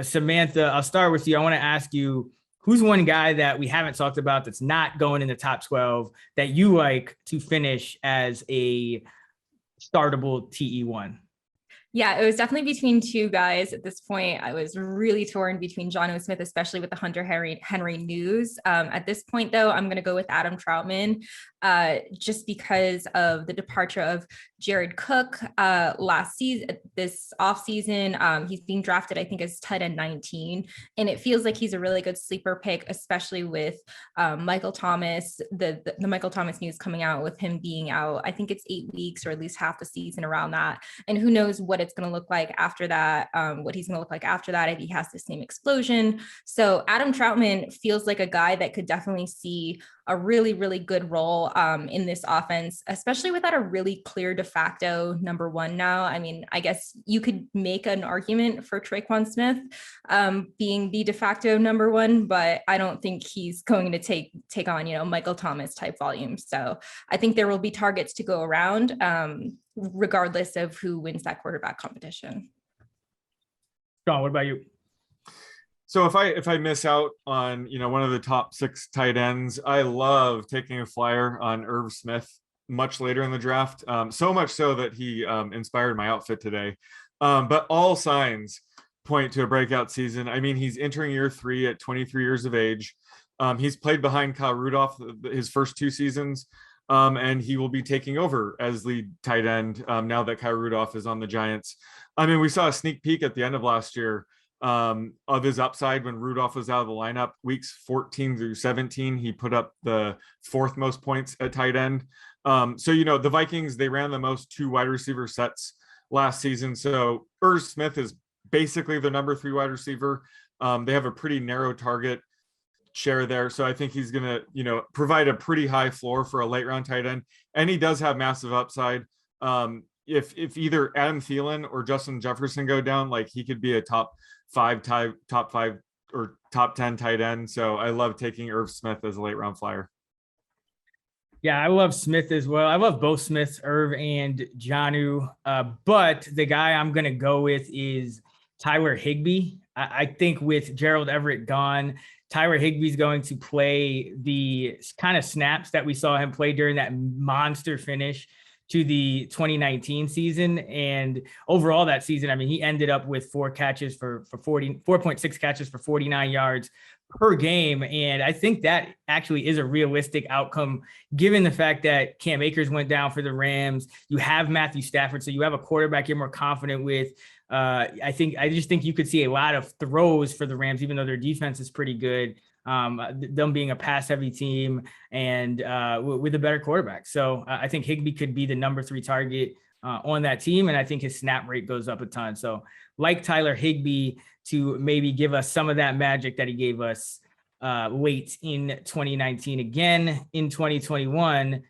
Samantha, I'll start with you. I want to ask you, who's one guy that we haven't talked about that's not going in the top 12 that you like to finish as a startable TE1? Yeah, it was definitely between two guys at this point. I was really torn between John Smith, especially with the Hunter Henry news. At this point, though, I'm going to go with Adam Trautman, just because of the departure of Jared Cook last season, this offseason. He's being drafted, I think, as tight end 19. And it feels like he's a really good sleeper pick, especially with Michael Thomas, the Michael Thomas news coming out with him being out. I think it's 8 weeks or at least half the season around that. And who knows what it's going to look like after that, what he's going to look like after that if he has the same explosion. So Adam Trautman feels like a guy that could definitely see a really, really good role in this offense, especially without a really clear de facto number one now. I mean, I guess you could make an argument for Traquan Smith being the de facto number one, but I don't think he's going to take on, Michael Thomas type volume. So I think there will be targets to go around regardless of who wins that quarterback competition. John, what about you? So if I miss out on one of the top 6 tight ends, I love taking a flyer on Irv Smith much later in the draft. So much so that he inspired my outfit today. But all signs point to a breakout season. I mean, he's entering year 3 at 23 years of age. He's played behind Kyle Rudolph his first 2 seasons. And he will be taking over as lead tight end now that Kyle Rudolph is on the Giants. I mean, we saw a sneak peek at the end of last year of his upside when Rudolph was out of the lineup. Weeks 14 through 17, he put up the 4th most points at tight end. So the Vikings, they ran the most 2 wide receiver sets last season. So Irv Smith is basically the number 3 wide receiver. They have a pretty narrow target share there. So I think he's going to, provide a pretty high floor for a late round tight end. And he does have massive upside. If either Adam Thielen or Justin Jefferson go down, like he could be a top 5 or top 10 tight end. So I love taking Irv Smith as a late round flyer. Yeah, I love Smith as well. I love both Smiths, Irv and Jonnu. But the guy I'm going to go with is Tyler Higbee. I think with Gerald Everett gone, Tyler Higbee's going to play the kind of snaps that we saw him play during that monster finish to the 2019 season. And overall that season, I mean, he ended up with 4.6 catches for 49 yards per game. And I think that actually is a realistic outcome, given the fact that Cam Akers went down for the Rams. You have Matthew Stafford, so you have a quarterback you're more confident with. I just think you could see a lot of throws for the Rams, even though their defense is pretty good. Them being a pass heavy team and with a better quarterback. So I think Higbee could be the number 3 target on that team. And I think his snap rate goes up a ton. So like Tyler Higbee to maybe give us some of that magic that he gave us late in 2019. Again, in 2021,